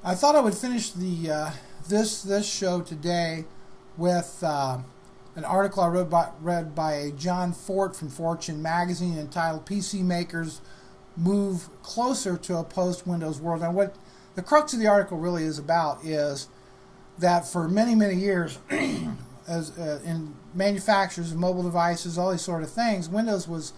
I thought I would finish the this show today with an article I read by John Fort from Fortune magazine entitled "PC Makers Move Closer to a Post-Windows World." And what the crux of the article really is about is that for many years, as in manufacturers of mobile devices, all these sort of things, Windows was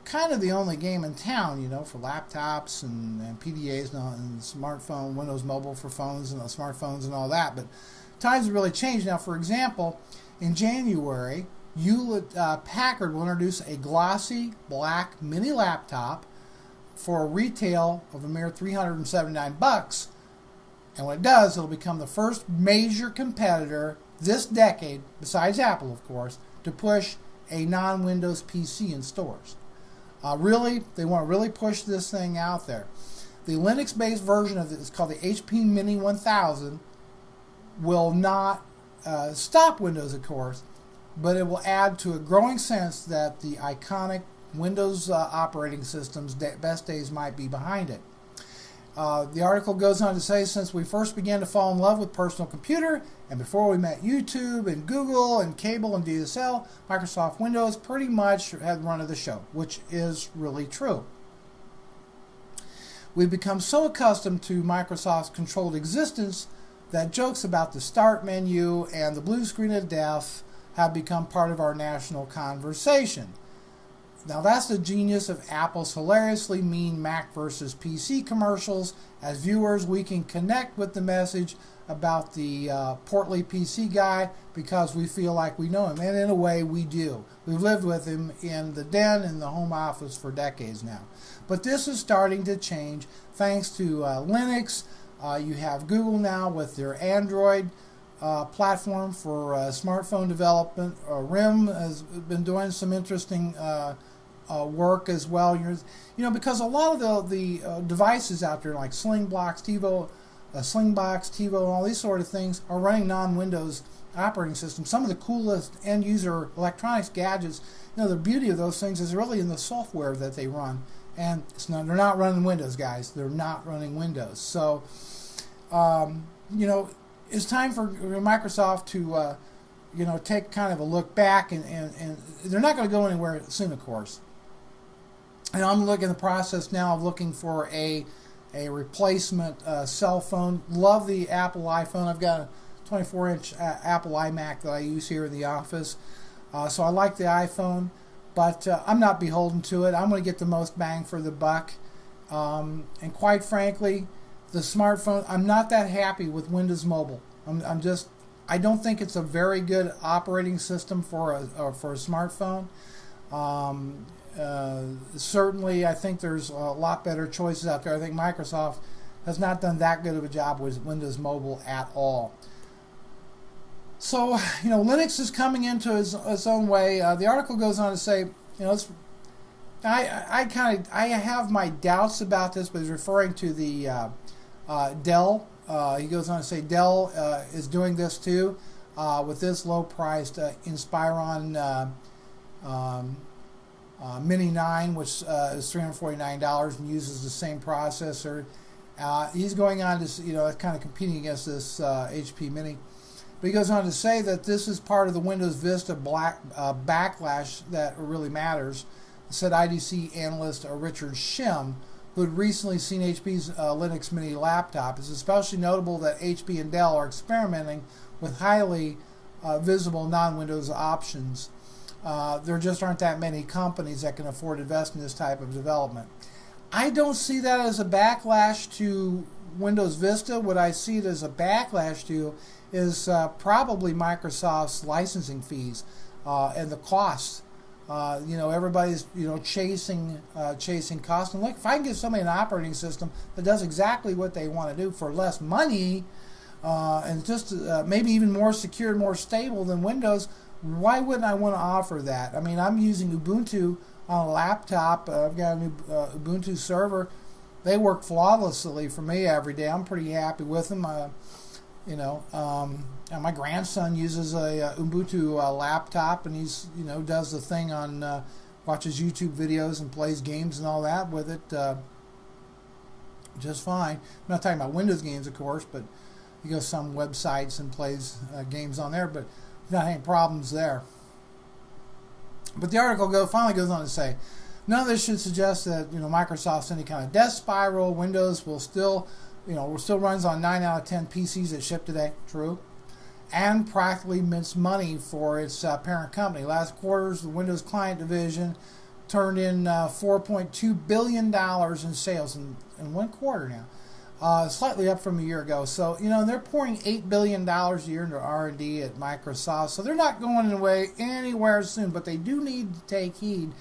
kind of the only game in town, for laptops and PDAs and smartphone, Windows Mobile for phones and smartphones and all that. But times have really changed. Now, for example, in January, Hewlett Packard will introduce a glossy black mini laptop for a retail of a mere $379. And when it does, it'll become the first major competitor this decade, besides Apple, of course, to push a non-Windows PC in stores. Really, they want to really push this thing out there. The Linux-based version of it is called the HP Mini 1000. Will not stop Windows, of course, but it will add to a growing sense that the iconic Windows operating system's best days might be behind it. The article goes on to say, since we first began to fall in love with personal computer, and before we met YouTube and Google and cable and DSL, Microsoft Windows pretty much had run of the show, which is really true. We've become so accustomed to Microsoft's controlled existence that jokes about the start menu and the blue screen of death have become part of our national conversation. Now that's the genius of Apple's hilariously mean Mac versus PC commercials. As viewers, we can connect with the message about the portly PC guy because we feel like we know him. And in a way, we do. We've lived with him in the den and the home office for decades now. But this is starting to change thanks to Linux. You have Google now with their Android platform for smartphone development. RIM has been doing some interesting work as well. Because a lot of the devices out there like Slingbox, TiVo, and all these sort of things are running non-Windows operating systems. Some of the coolest end-user electronics gadgets, the beauty of those things is really in the software that they run. And they're not running Windows, guys. They're not running Windows. So, it's time for Microsoft to, take kind of a look back, and they're not going to go anywhere soon, of course. And I'm in the process now of looking for a replacement cell phone. Love the Apple iPhone. I've got a 24-inch Apple iMac that I use here in the office. So I like the iPhone, but I'm not beholden to it. I'm going to get the most bang for the buck. And quite frankly, the smartphone, I'm not that happy with Windows Mobile. I don't think it's a very good operating system for a smartphone. Certainly, I think there's a lot better choices out there. I think Microsoft has not done that good of a job with Windows Mobile at all. So, Linux is coming into its own way. The article goes on to say, I have my doubts about this, but he's referring to the Dell. He goes on to say Dell is doing this too with this low-priced Inspiron Mini 9, which is $349 and uses the same processor. He's going on to, kind of competing against this HP Mini. But he goes on to say that this is part of the Windows Vista backlash that really matters, said IDC analyst Richard Shim, who had recently seen HP's Linux Mini laptop. It's especially notable that HP and Dell are experimenting with highly visible non-Windows options. There just aren't that many companies that can afford to invest in this type of development. I don't see that as a backlash to Windows Vista. What I see it as a backlash to is probably Microsoft's licensing fees and the costs. Everybody's chasing costs. And look, if I can give somebody an operating system that does exactly what they want to do for less money, and just maybe even more secure, more stable than Windows, why wouldn't I want to offer that? I mean, I'm using Ubuntu on a laptop. I've got a new Ubuntu server. They work flawlessly for me every day. I'm pretty happy with them. My grandson uses a Ubuntu laptop, and he's does the thing on watches YouTube videos and plays games and all that with it. just fine. I'm not talking about Windows games, of course, but you go to some websites and plays games on there, but not any problems there. But the article finally goes on to say, none of this should suggest that Microsoft's any kind of death spiral. Windows will still runs on 9 out of 10 PCs that ship today. True. And practically mints money for its parent company. Last quarter's the Windows Client Division turned in $4.2 billion in sales in one quarter now, slightly up from a year ago. So, they're pouring $8 billion a year into R&D at Microsoft. So they're not going away anywhere soon, but they do need to take heed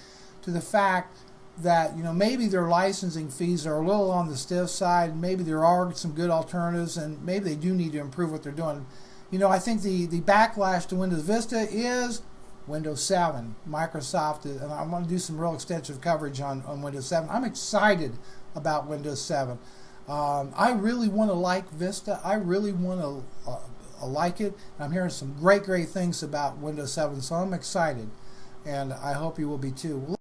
to the fact that, maybe their licensing fees are a little on the stiff side. Maybe there are some good alternatives, and maybe they do need to improve what they're doing. I think the backlash to Windows Vista is Windows 7. Microsoft, and I want to do some real extensive coverage on Windows 7. I'm excited about Windows 7. I really want to like Vista. I really want to like it. I'm hearing some great things about Windows 7, so I'm excited, and I hope you will be too.